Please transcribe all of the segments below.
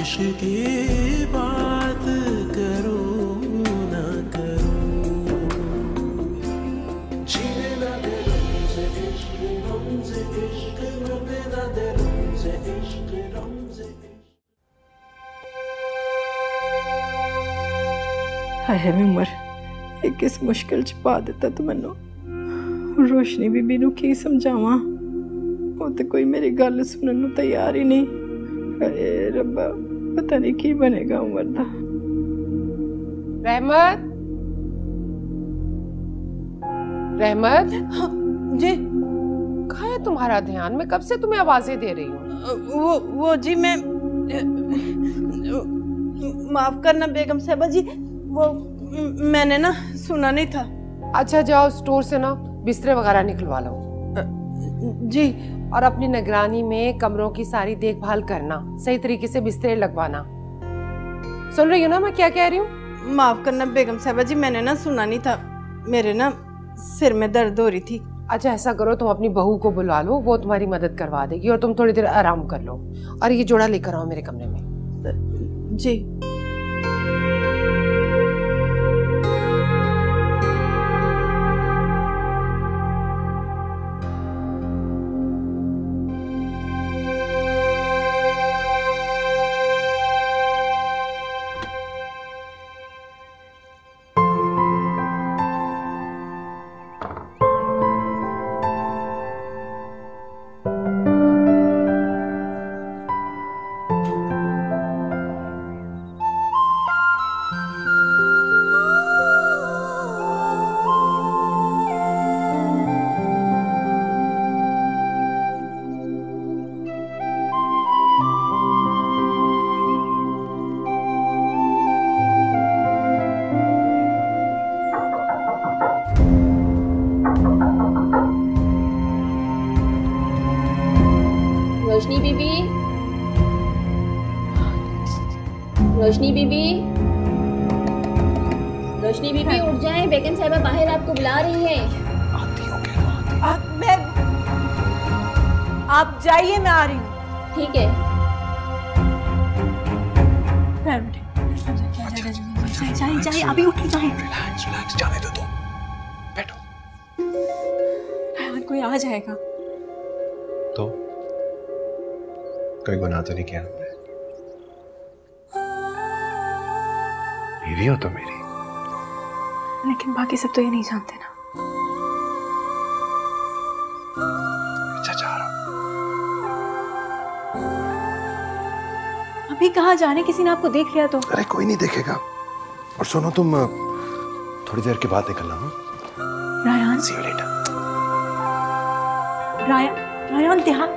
इश्क की बात करूं ना करूं, जीने ना दे रमज़े इश्क, रमज़े इश्क, मरने ना दे रमज़े इश्क, रमज़े इश्क। हाय मैं उमर ਇਹ ਕਿਸ ਮੁਸ਼ਕਿਲ ਚ ਪਾ ਦਿੱਤਾ ਤੂੰ ਮੈਨੂੰ। रोशनी बीबी ਨੂੰ ਕੀ ਸਮਝਾਵਾਂ, ਉਹ ਤੇ ਕੋਈ ਮੇਰੀ ਗੱਲ ਸੁਣਨ ਨੂੰ ਤਿਆਰ ਹੀ ਨਹੀਂ। ਹਾਏ ਰੱਬਾ पता नहीं की बनेगा उमर दा। रहमत, रहमत। हाँ, जी कहाँ है तुम्हारा ध्यान? मैं कब से तुम्हें आवाजें दे रही हूँ। वो जी मैं माफ करना बेगम साहबा जी, वो मैंने ना सुना नहीं था। अच्छा जाओ स्टोर से ना बिस्तरे वगैरह निकलवा लो। जी। और अपनी निगरानी में कमरों की सारी देखभाल करना, सही तरीके से बिस्तरे लगवाना। सुन रही हो ना मैं क्या कह रही हूँ? माफ करना बेगम साहबा जी, मैंने ना सुना नहीं था, मेरे ना सिर में दर्द हो रही थी। अच्छा ऐसा करो, तुम अपनी बहू को बुला लो, वो तुम्हारी मदद करवा देगी और तुम थोड़ी देर आराम कर लो। और ये जोड़ा लेकर आओ मेरे कमरे में। जी। रोशनी बीबी, रोशनी बीबी, रोशनी बीबी उठ जाएं, बेगम साहिबा बाहर आपको बुला रही है। आती हो क्या? आप जाइए, मैं आ रही हूँ। ठीक है। जाइए अभी उठ जाए। रिलैक्स, जाने दो तुम, बैठो। कोई आ जाएगा तो कोई गुनाह तो नहीं किया हमने? बीवी हो तो मेरी। लेकिन बाकी सब तो ये नहीं जानते ना। अच्छा जा रहा हूं। अभी कहाँ जाने, किसी ने आपको देख लिया तो? अरे कोई नहीं देखेगा। और सुनो तुम थोड़ी देर के बाद निकलना। Rayan, See you later। Rayan ध्यान।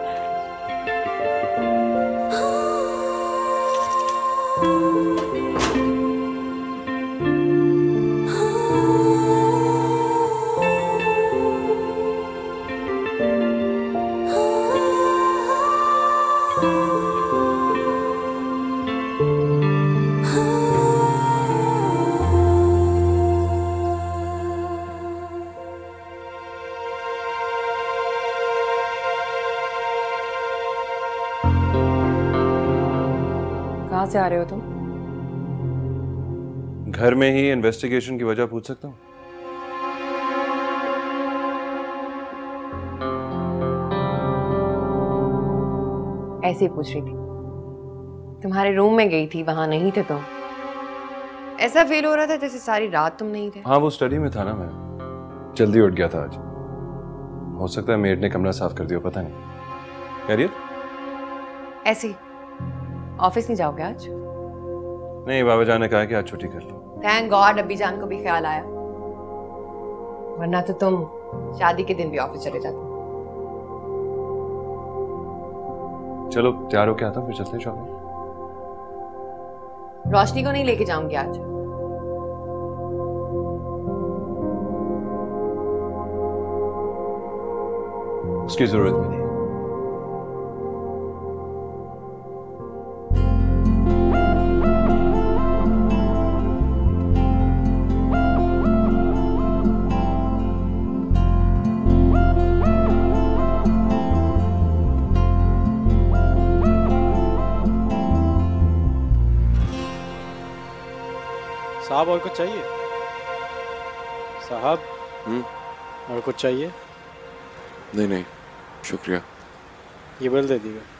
कहाँ से आ रहे हो तुम? घर में ही इन्वेस्टिगेशन की वजह पूछ सकता हूँ? ऐसे ही पूछ रही थी। तुम्हारे रूम में गई थी, वहां नहीं थे तुम। ऐसा फील हो रहा था जैसे सारी रात तुम नहीं थे। हाँ वो स्टडी में था ना, मैं जल्दी उठ गया था आज। हो सकता है मेड ने कमरा साफ कर दिया, पता नहीं। खैरियत? ऐसे ही। ऑफिस नहीं जाओगे आज? नहीं, बाबा जान ने कहा कि आज छुट्टी कर लो। थैंक गॉड अब्बी जान को भी ख्याल आया, वरना तो तुम शादी के दिन भी ऑफिस चले जाते। चलो तैयार हो के आता हूँ, फिर चलते हैं शॉपिंग। रोशनी को नहीं लेके जाऊंगी आज। उसकी जरूरत भी नहीं। साहब और कुछ चाहिए? साहब और कुछ चाहिए? नहीं नहीं शुक्रिया। ये बिल दे दीजिएगा।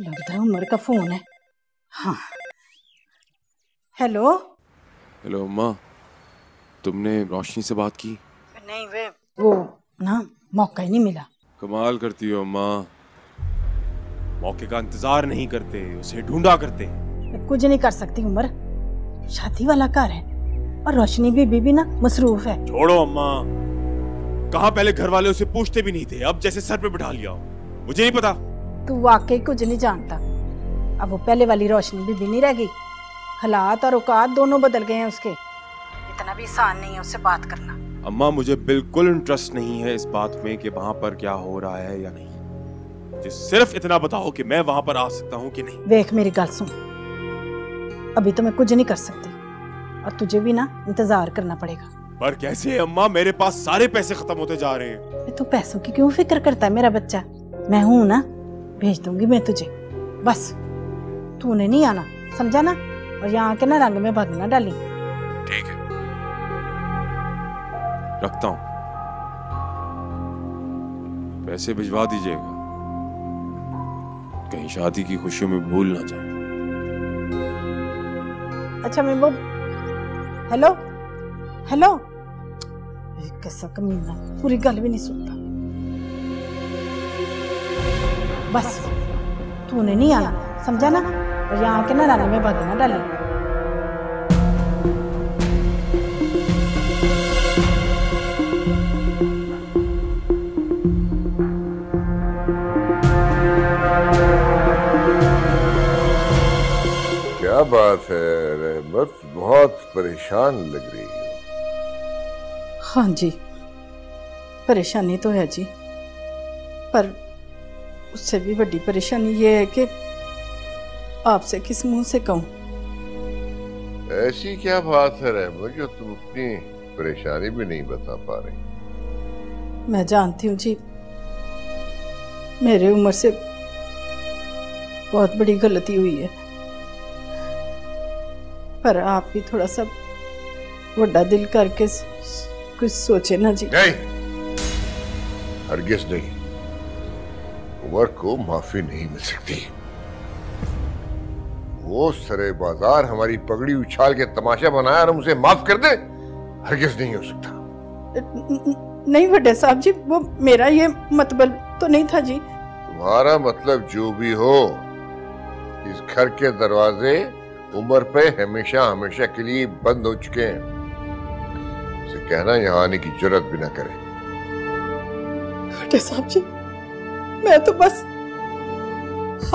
लगता है उमर का फोन है। हाँ हेलो। हेलो अम्मा, तुमने रोशनी से बात की? नहीं वे वो ना मौका ही नहीं मिला। कमाल करती हो अम्मा, मौके का इंतजार नहीं करते, उसे ढूंढा करते हैं। कुछ नहीं कर सकती उमर, शादी वाला घर है और रोशनी बीबी भी ना मसरूफ है। छोड़ो अम्मा, कहाँ पहले घर वाले उसे पूछते भी नहीं थे, अब जैसे सर पे बिठा लिया। मुझे नहीं पता। तू वाकई कुछ नहीं जानता। अब वो पहले वाली रोशनी बीबी नहीं रह गई, हालात और औकात दोनों बदल गए हैं उसके। इतना भी आसान नहीं है उससे बात करना। अम्मा मुझे बिल्कुल इंटरेस्ट नहीं है इस बात में कि वहां पर क्या हो रहा है या नहीं। मुझे सिर्फ इतना बताओ कि मैं वहां पर आ सकता हूँ कि नहीं। देख मेरी गल सुन, अभी तो मैं कुछ नहीं कर सकती और तुझे भी ना इंतजार करना पड़ेगा। पर कैसे अम्मा, मेरे पास सारे पैसे खत्म होते जा रहे हैं। तू पैसों की क्यों फिक्र करता है मेरा बच्चा? मैं हूं ना, भेज दूंगी मैं तुझे। बस तूने नहीं आना, समझा ना? और यहाँ के ना रंग में भग ना डाली। ठीक है, रखता हूँ। पैसे भिजवा दीजिएगा, कहीं शादी की खुशियों में भूल ना जाए। अच्छा मैं वो हेलो हेलो, कैसा कमीना, पूरी गल भी नहीं सुनता। बस तूने नहीं आना, समझा ना? और यहाँ के ना रंग में भग ना डाली। क्या बात है रहमत, बहुत परेशान लग रही है। हाँ जी परेशानी तो है जी, पर उससे भी बड़ी परेशानी ये है कि आपसे किस मुंह से कहूं। ऐसी क्या बात है रहमत जो तुम अपनी परेशानी भी नहीं बता पा रही? मैं जानती हूँ जी, मेरे उम्र से बहुत बड़ी गलती हुई है, पर आप भी थोड़ा सा बड़ा दिल करके कुछ सोचे ना जी। नहीं, हरगिज़ नहीं। उमर को माफी नहीं मिल सकती। वो सरे बाजार हमारी पगड़ी उछाल के तमाशा बनाया और हम उसे माफ कर दे, हरगिज़ नहीं हो सकता। नहीं बड़े साहब जी, वो मेरा ये मतलब तो नहीं था जी। तुम्हारा मतलब जो भी हो, इस घर के दरवाजे उमर पे हमेशा हमेशा के लिए बंद हो चुके हैं। उसे कहना यहाँ आने की जरूरत भी ना करे। बड़े साहब जी, मैं तो बस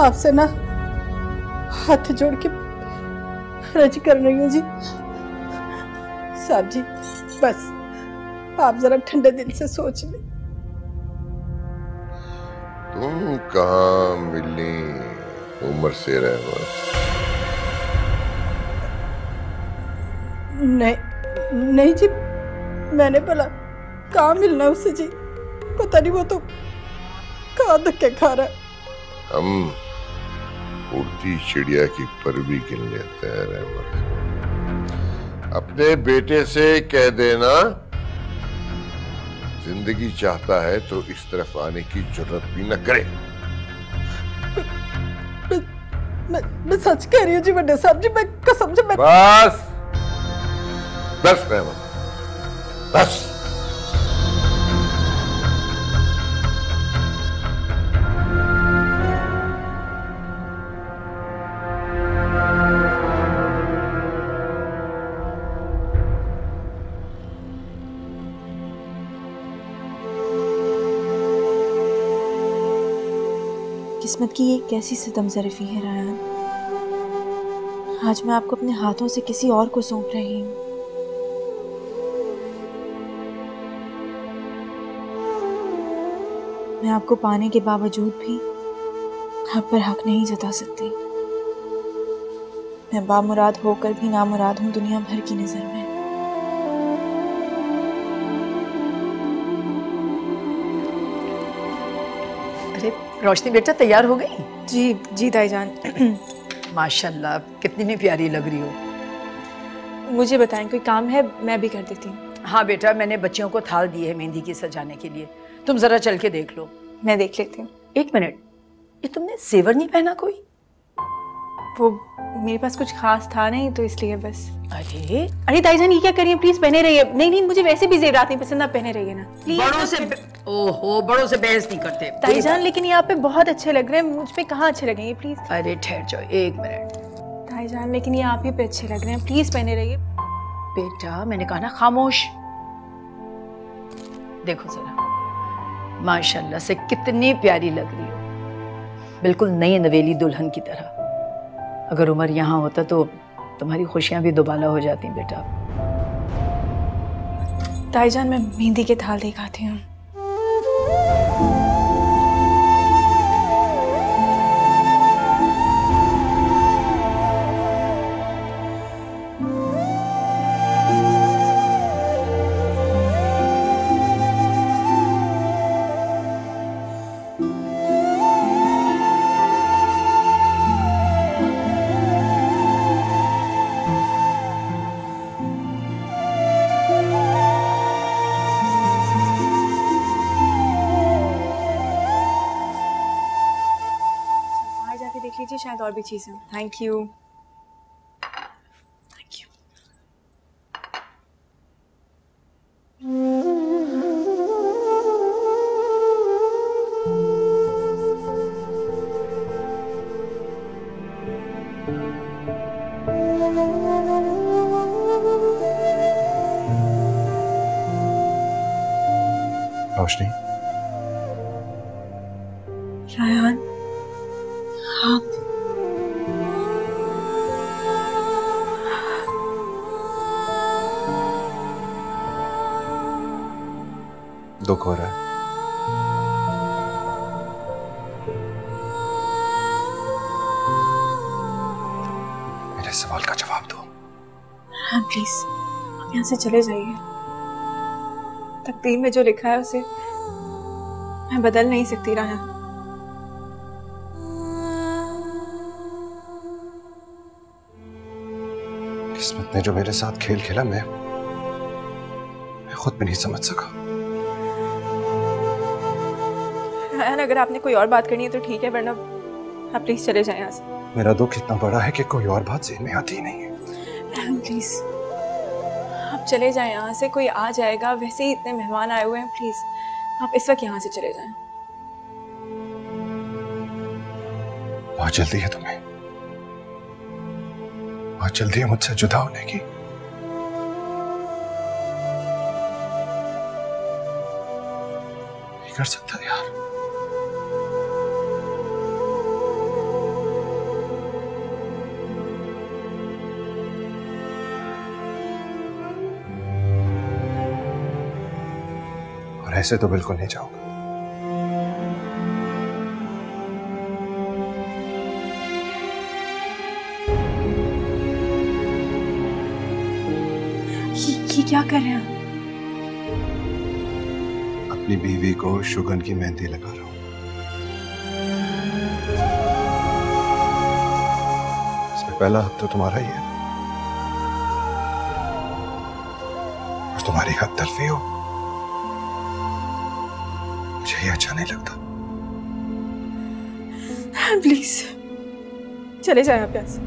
आपसे ना हाथ जोड़ के रज कर रही हूँ जी। साहब जी बस आप जरा ठंडे दिल से सोच लें। तुम कहाँ मिली उमर से रहमत? नहीं जी, मैंने बोला कहाँ मिलना उससे जी, पता नहीं वो तो कहाँ धक्के खा रहा है। हम उड़ती चिड़िया की पर भी गिन लेते हैं रहमत। अपने बेटे से कह देना जिंदगी चाहता है तो इस तरफ आने की जरूरत भी न करे। मैं सच कह रही हूँ जी बड़े साहब जी, मैं कसम से। बस बस रहमत, बस। किस्मत की ये कैसी सितम ज़रीफ़ी है रायान। आज मैं आपको अपने हाथों से किसी और को सौंप रही हूँ। मैं आपको पाने के बावजूद भी आप पर हक नहीं जता सकती। मैं बामुराद होकर भी नामुराद हूँ दुनिया भर की नज़र में। अरे रोशनी बेटा तैयार हो गई? जी जी ताईजान। माशाल्लाह कितनी प्यारी लग रही हो। मुझे बताएं, कोई काम है? मैं भी कर देती हूँ। हाँ बेटा, मैंने बच्चियों को थाल दी है मेहंदी की सजाने के लिए, तुम जरा चल के देख लो। मैं देख लेती हूँ। एक मिनट, ये तुमने जेवर नहीं पहना कोई? वो मेरे पास कुछ खास था नहीं तो इसलिए बस। अरे अरे ताईजान ये क्या करिए, प्लीज पहने रहिए। नहीं नहीं, मुझे वैसे भी जेवरात नहीं पसंद, आप पहने रहिए ना प्लीज। बड़ों से ओहो, बड़ों से बहस नहीं करते ताईजान, लेकिन ये आप पे बहुत अच्छे लग रहे हैं, मुझ पे कहाँ अच्छे लगेंगे प्लीज। अरे ठहर जाओ एक मिनट। ताईजान लेकिन ये आप ही पे अच्छे लग रहे हैं, प्लीज पहने रहिए। बेटा मैंने कहा ना खामोश। देखो जरा, माशाल्लाह से कितनी प्यारी लग रही हो, बिल्कुल नई नवेली दुल्हन की तरह। अगर उमर यहाँ होता तो तुम्हारी खुशियां भी दुबाला हो जाती बेटा। ताईजान मैं मेहंदी के थाल दिखाती हूँ। देख लीजिए, शायद और भी चीजें। Thank you. Thank you. Roshni, Rayan आप दुख हो रहा है? मेरे सवाल का जवाब दो। हाँ प्लीज, आप यहाँ से चले जाइए। तकदीर में जो लिखा है उसे मैं बदल नहीं सकती रायान। किस्मत ने जो मेरे साथ खेल खेला, मैं खुद भी नहीं समझ सका। रायान अगर आपने कोई और बात करनी है तो ठीक है, वरना आप प्लीज चले जाएं यहाँ से। मेरा दुख इतना बड़ा है कि कोई और बात ज़हन में आती ही नहीं है। रायान प्लीज आप चले जाएं यहाँ से, कोई आ जाएगा, वैसे ही इतने मेहमान आए हुए हैं। प्लीज आप इस वक्त यहाँ से चले जाएं। बहुत जल्दी है तुम्हें, बहुत जल्दी है मुझसे जुदा होने की। नहीं कर सकता यार। और ऐसे तो बिल्कुल नहीं जाऊंगा। ये क्या कर रहे हैं? अपनी बीवी को शुगन की मेहंदी लगा रहा हूं। इसमें पहला हक तो तुम्हारा ही है, और तुम्हारी हद तलफी हो मुझे ये अच्छा नहीं लगता। प्लीज चले जाए आप यहाँ से।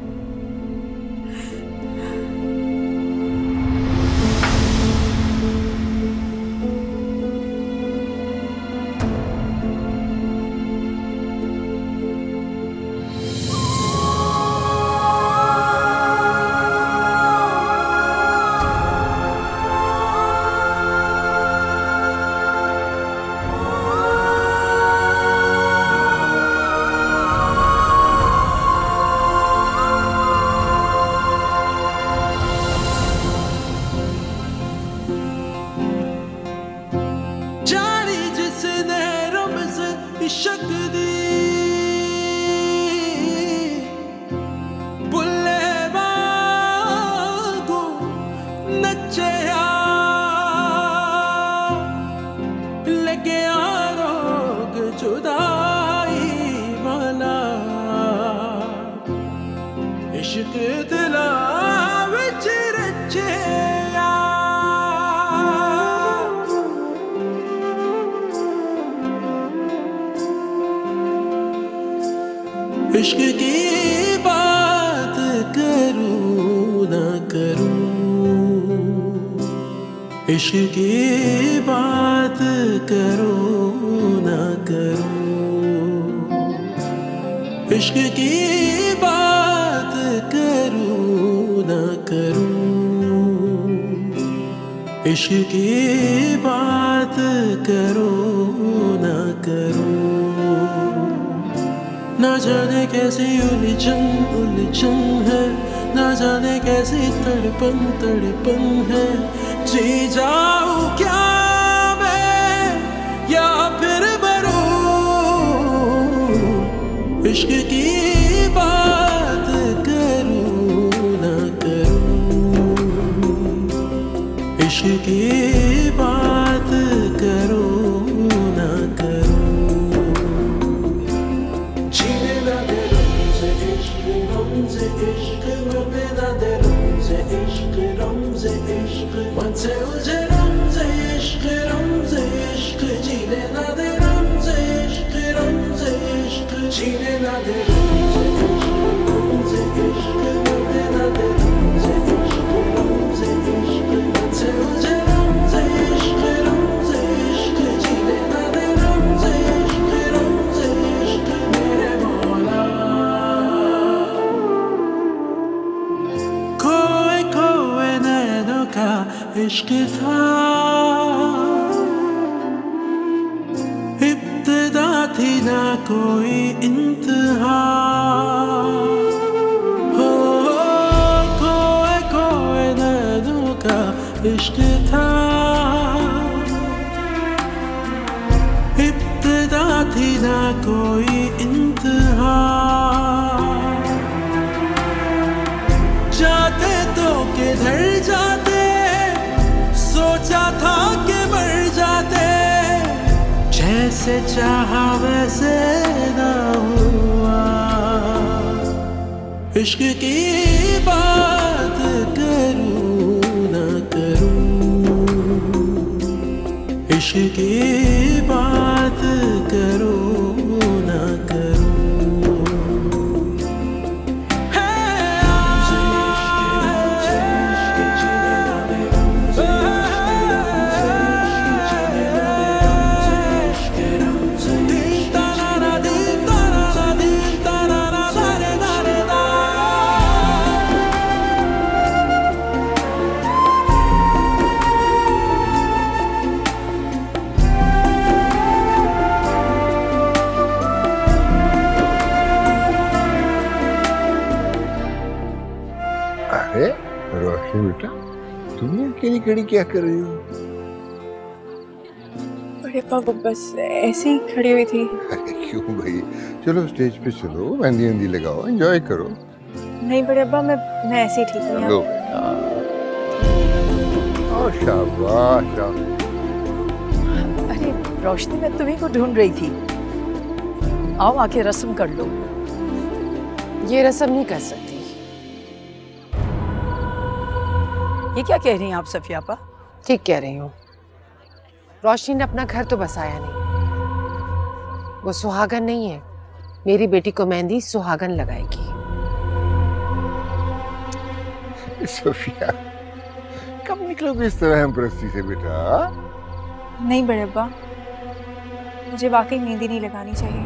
नचया लगे रोग जुदाई वाला इश्क दिला विच रचया इश्क की बात करूं ना करूं इश्क की बात करूं ना करूं इश्क की बात करूं ना करूं इश्क की बात करूं ना करूं ना जाने कैसी उलझन उलझन है ना जाने कैसी तड़पन तड़पन है जी जाऊं क्या मैं या फिर मरूं इश्क की बात करूं ना करूं इश्क की बात करूं ना करूं जीने ना दे रमज़े इश्क मरने ना दे रमज़े इश्क मन से उलझे रमज़े इश्क जीने ना दे रमज़े इश्क जीने ना दे रमज़े इश्क मरने ना दे रमज़े इश्क मन से उलझे रमज़े इश्क जीने ना दे रमज़े इश्क मेरे मौला खोए खोए नैनों का इश्क था इब्तिदा थी ना कोई इंतहा हो खोए खोए नैनों का इश्क था इब्तिदा थी ना कोई इंतहा जाते तो किधर जाते सोचा था कि मर जाते जैसे चाहा वैसे ना हुआ इश्क की बात करूं ना करूं इश्क की बात करूं ना करूं अरे रोशनी बेटा तुम अकेली खड़ी क्या कर रही हो बड़े पापा बस ऐसे ही खड़ी हुई थी अरे क्यों भाई चलो स्टेज पे चलो मेहंदी वेंदी लगाओ एंजॉय करो नहीं बड़े अब्बा मैं ऐसे ही ठीक हूँ लो शाबाश शाबाश अरे रोशनी मैं तुम्ही को ढूंढ रही थी आओ आके रस्म कर लो ये रस्म नहीं कर सकती ये क्या कह रही हैं आप सफियापा ठीक कह रही हूँ रोशनी ने अपना घर तो बसाया नहीं वो सुहागन नहीं है मेरी बेटी को मेहंदी सुहागन लगाएगी सफिया कब निकलोगे इस तरह हम परस्ती से बेटा नहीं बड़े अब्बा मुझे वाकई मेहंदी नहीं लगानी चाहिए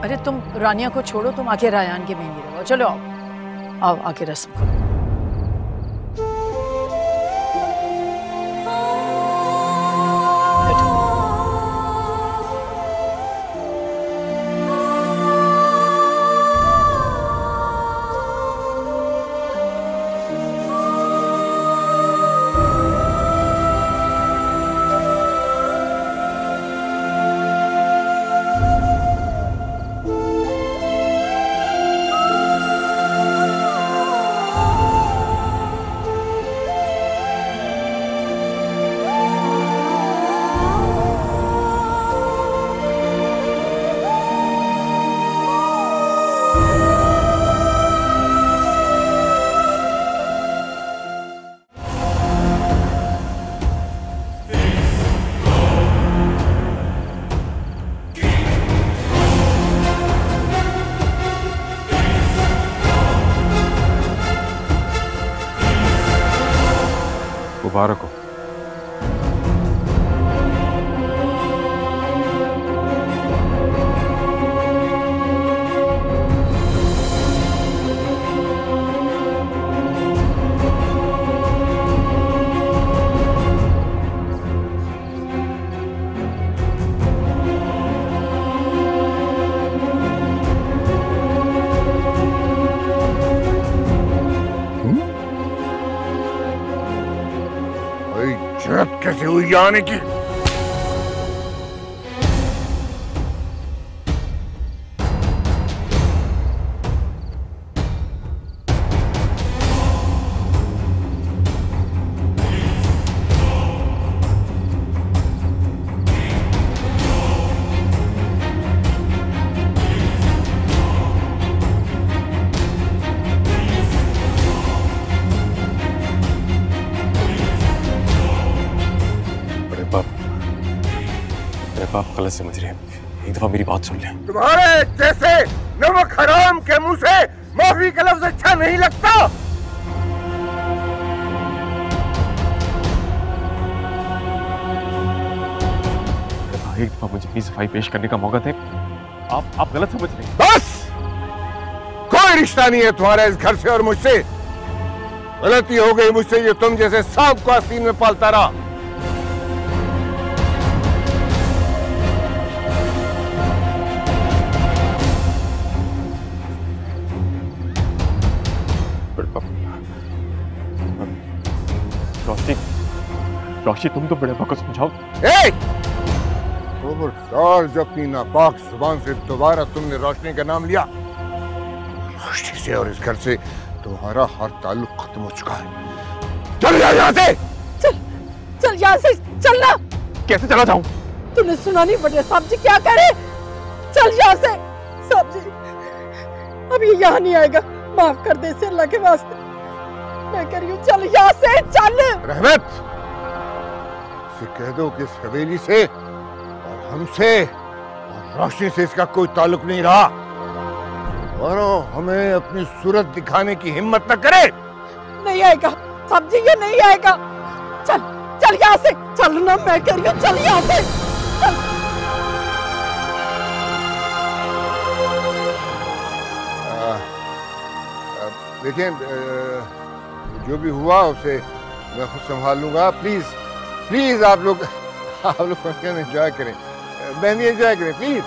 अरे तुम रानिया को छोड़ो तुम आके रायान की मेहंदी लगाओ चलो आओ आओ आके रस्म करो मुबारक हो। जरूरत कैसे हुई आने की? आप गलत समझ रहे हैं, एक दफा मेरी बात सुन लें। तुम्हारे जैसे नमक हराम के मुंह से माफी का लफ्ज अच्छा नहीं लगता। एक दफा मुझे अपनी सफाई पेश करने का मौका दे। आप गलत समझ रहे हैं। बस, कोई रिश्ता नहीं है तुम्हारा इस घर से और मुझसे। गलती हो गई मुझसे, जो तुम जैसे सांप को आस्तीन में पालता रहा। रोशनी, तुम तो बड़े को समझाओ। खबरदार, जब अपनी नापाक जुबान से दोबारा तुमने रोशनी का नाम लिया, रोशनी से और इस घर से तुम्हारा हर ताल्लुक खत्म हो चुका है। चल जा यहाँ से। चल यहाँ से, चलना। कैसे चला जाऊं? तूने सुना नहीं बड़े साहब जी क्या कह रहे? चल यहाँ से। साहब जी, अब ये यहाँ नहीं आएगा, माफ कर दे इसे अल्लाह के वास्ते। मैं कह रही हूँ चल यहाँ से, चल। रहमत, इसे कह दो कि इस हवेली से और हमसे और रोशनी से इसका कोई ताल्लुक नहीं रहा, और हमें अपनी सूरत दिखाने की हिम्मत न करे। नहीं आएगा साहब जी, ये नहीं आएगा। चल चल यहाँ से, चल ना, मैं कह रही हूँ चल यहाँ से, चल। देखिए, जो भी हुआ उसे मैं खुद संभाल लूंगा। प्लीज प्लीज आप लोग फंक्शन एंजॉय करें, मेहंदी एंजॉय करें प्लीज।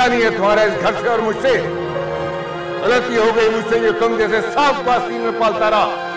नहीं है तुम्हारा इस घर से और मुझसे। गलती हो गई मुझसे, जो तुम जैसे सांप को आस्तीन में पालता रहा।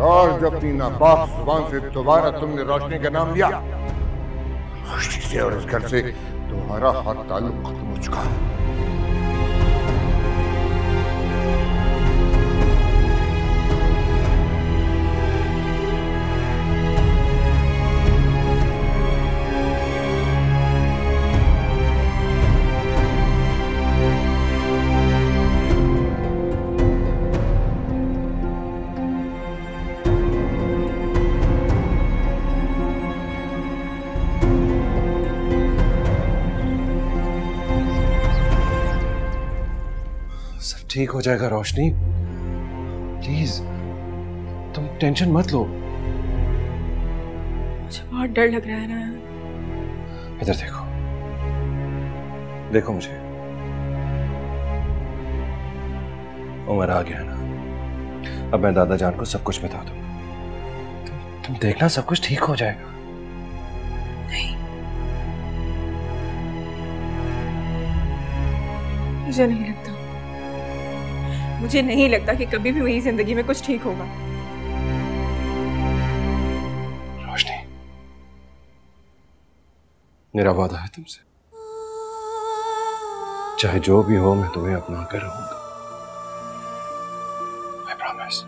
और जब अपनी नापाक जुबान से दोबारा तुमने रोशनी का नाम लिया, रोशनी से और इस घर से तुम्हारा हर ताल्लुक खत्म हो चुका है। ठीक हो जाएगा रोशनी, प्लीज तुम टेंशन मत लो। मुझे बहुत डर लग रहा है ना। इधर देखो, देखो मुझे। उमर आ गया ना, अब मैं दादा जान को सब कुछ बता दूंगा। तुम देखना, सब कुछ ठीक हो जाएगा। नहीं, मुझे नहीं लगता, मुझे नहीं लगता कि कभी भी मेरी जिंदगी में कुछ ठीक होगा। रोशनी, मेरा वादा है तुमसे, चाहे जो भी हो मैं तुम्हें अपना कर रहूंगा। I promise.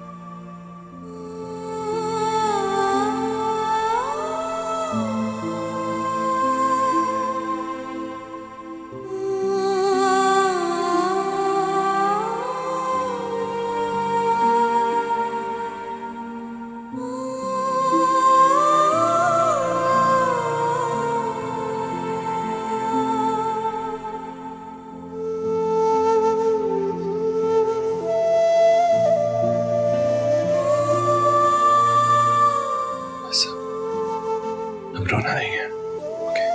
अब रोना नहीं है, ओके?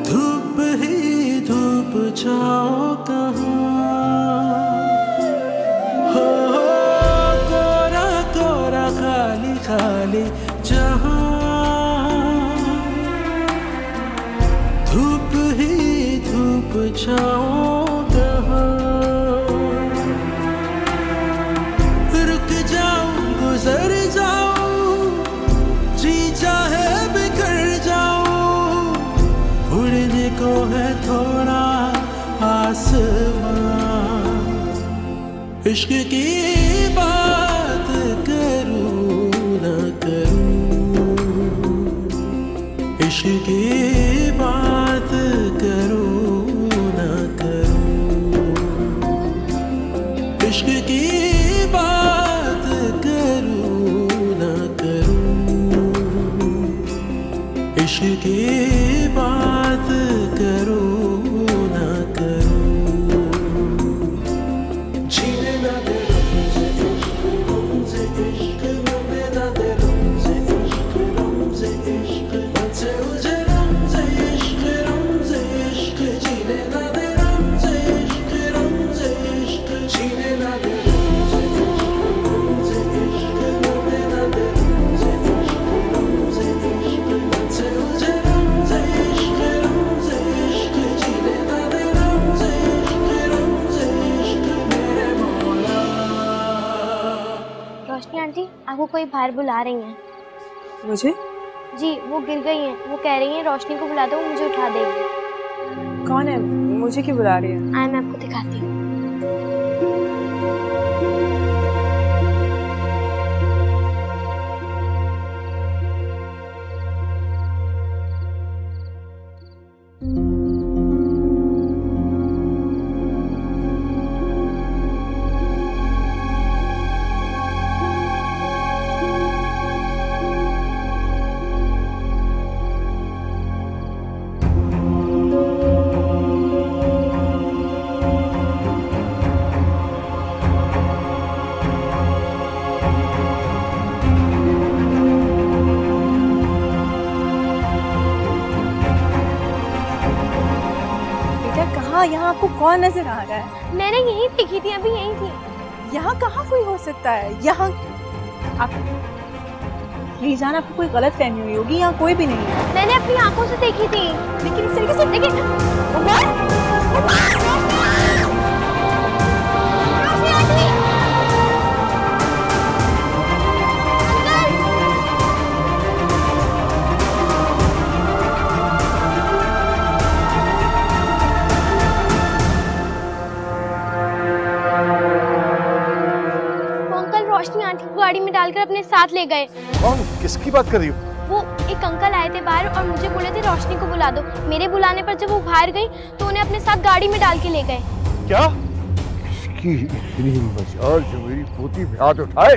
धूप ही धूप छाओ कहाँ, हो कोरा कोरा खाली खाली जहाँ, धूप ही धूप छाओ कहाँ, रुक जाऊं गुजर जाऊं, जी चाहे बिखर जाऊं, उड़ने को है थोड़ा आसमां, इश्क की बात करूं ना करूं, इश्क की बात करूं ना करूं, इश्क की बात करूं ना करूं, इश्क की बात करूं ना करूं, जीने ना दे रमज़े इश्क, रमज़े इश्क मरने ना दे रमज़े इश्क, रमज़े इश्क मुझसे मुझे रमज़े इश्क, रमज़े इश्क जीने ना दे रमज़े इश्क, रमज़े इश्क जीने ना दे रमज़े इश्क, रमज़े इश्क मरने ना दे रमज़े इश्क, रमज़े इश्क मुझसे मुझे रमज़े इश्क, रमज़े इश्क जीने ना दे रमज़े इश्क, रमज़े इश्क मेरे मौला। रोशनी आंटी, आपको कोई बाहर बुला रही हैं। मुझे? जी, वो गिर गई हैं। वो कह रही हैं रोशनी को बुला दो, वो मुझे उठा देगी। कौन है? मुझे क्यों बुला रही है? आए, मैं आपको दिखाती हूँ। यहाँ आपको कौन नजर आ रहा है? मैंने यहीं देखी थी, अभी यहीं थी। यहाँ कहाँ कोई हो सकता है? यहाँ आप रीजान, आपको कोई गलत फहमी हुई होगी, यहाँ कोई भी नहीं है। मैंने अपनी आंखों से देखी थी। लेकिन इस तरीके से देखिए रोशनी आंटी को गाड़ी में डालकर अपने साथ ले गए। कौन? किसकी बात कर रही हो? वो एक अंकल आए थे बाहर और मुझे बोले थे रोशनी को बुला दो। मेरे बुलाने पर जब वो बाहर गई तो उन्हें अपने साथ गाड़ी में डाल के ले गए। क्या? इसकी इतनी मजाल जो मेरी पोती पे हाथ उठाए।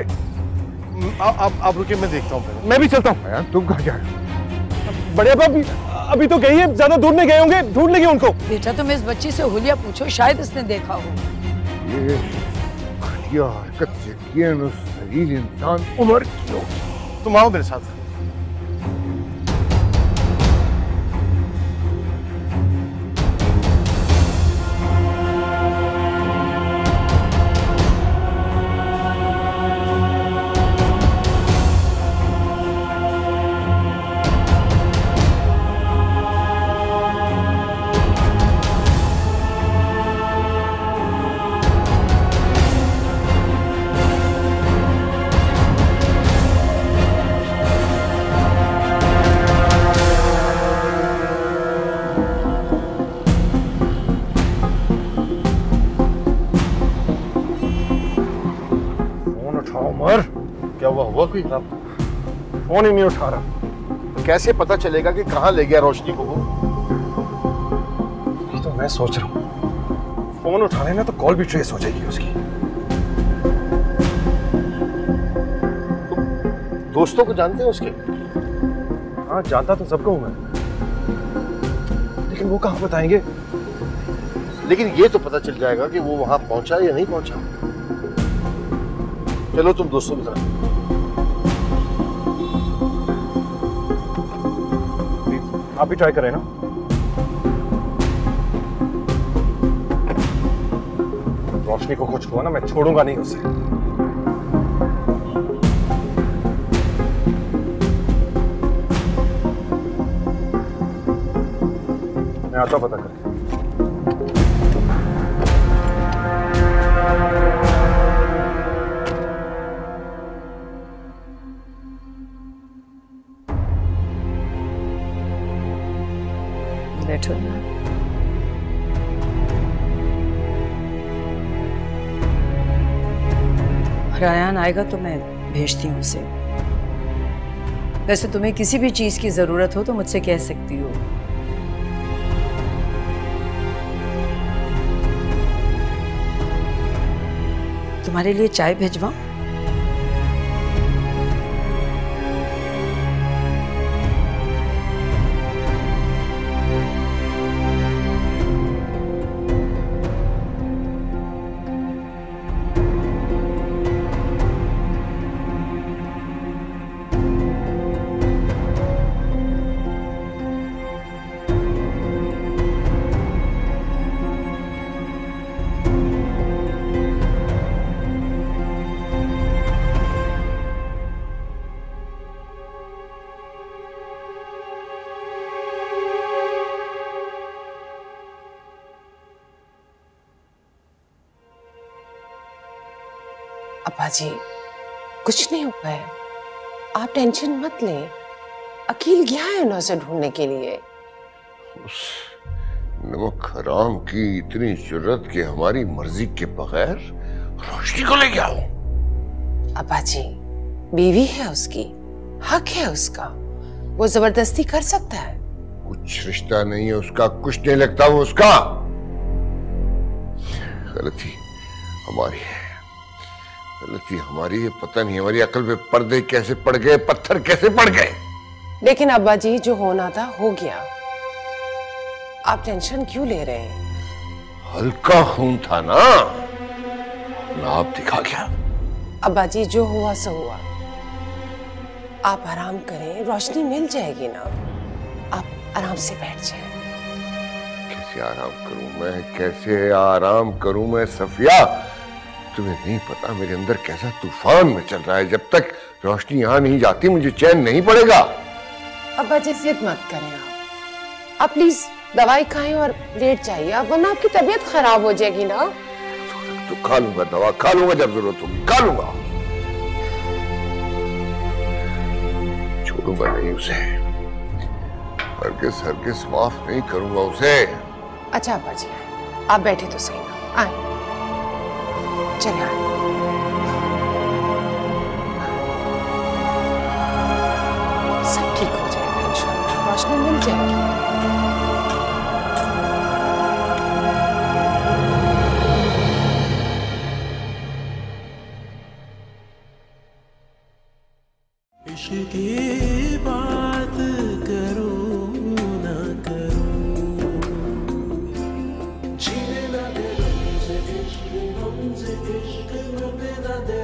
आप रुकिए, मैं देखता हूँ। मैं भी चलता हूँ। तुम कहाँ जा रहे हो? बड़े पापा अभी तो गई है, ज्यादा दूर नहीं गए होंगे, ढूंढ लेंगे उनको। बेटा तुम इस बच्ची से हुलिया पूछो, शायद इसने देखा हो। ये घटिया हरकत से किए न शरीर इंसान उम्र क्यों? तुम आओ मेरे साथ। क्या हुआ कोई खराब? फोन ही नहीं उठा रहा। कैसे पता चलेगा कि कहाँ ले गया रोशनी को वो? ये तो मैं सोच रहा हूँ, फोन उठा लेना तो कॉल भी ट्रेस हो जाएगी उसकी। दोस्तों को जानते हैं उसके? हाँ जानता तो सबको हूँ मैं, लेकिन वो कहाँ बताएंगे? लेकिन ये तो पता चल जाएगा कि वो वहां पहुंचा या नहीं पहुंचा। चलो तुम दोस्तों की तरफ। आप भी ट्राई करें ना। रोशनी को कुछ हुआ ना, मैं छोड़ूंगा नहीं उसे। मैं आता पता करके। बैठो ना। रायान आएगा तो मैं भेजती हूँ उसे। वैसे तुम्हें किसी भी चीज की जरूरत हो तो मुझसे कह सकती हो। तुम्हारे लिए चाय भेजवाऊं? अब्बा जी कुछ नहीं हुआ है, आप टेंशन मत लें। अकील गया है ना उसे ढूंढने के लिए। उस नमक हराम की इतनी जुर्रत कि हमारी मर्जी के बगैर रोशनी को ले गया हो। अब्बा जी बीवी है उसकी, हक है उसका, वो जबरदस्ती कर सकता है। कुछ रिश्ता नहीं है उसका, कुछ नहीं लगता वो उसका। गलती हमारी है, गलती हमारी है। पता नहीं हमारी अकल पे पर्दे कैसे पड़ गए, पत्थर कैसे पड़ गए। लेकिन अब्बा जी जो होना था हो गया, आप टेंशन क्यों ले रहे हैं? हल्का खून था ना, आप दिखा गया। अब्बा जी जो हुआ सो हुआ, आप आराम करें, रोशनी मिल जाएगी ना। आप आराम से बैठ जाएं। कैसे आराम करूं मैं सफिया? तुम्हें नहीं पता मेरे अंदर कैसा तूफान में चल रहा है। जब तक रोशनी यहाँ नहीं जाती मुझे चैन नहीं पड़ेगा। अब्बा जी जिद मत करें आप प्लीज दवाई खाएं और लेट जाइए आप, वरना आपकी तबीयत खराब हो जाएगी ना। तो खा लूंगा दवा, खा लूंगा जब जरूरत होगी, खा लूंगा। छोड़ूंगा नहीं उसे, हरगिज़ माफ नहीं करूंगा उसे। अच्छा अब्बा जी आप बैठे तो सही ना, आए चलिए सब ठीक हो जाएगा इंशाल्लाह, रोशनी मिल जाएगी। इश्क की बात करो ना करो, जीने ना दे हमसे इश्क में ना दे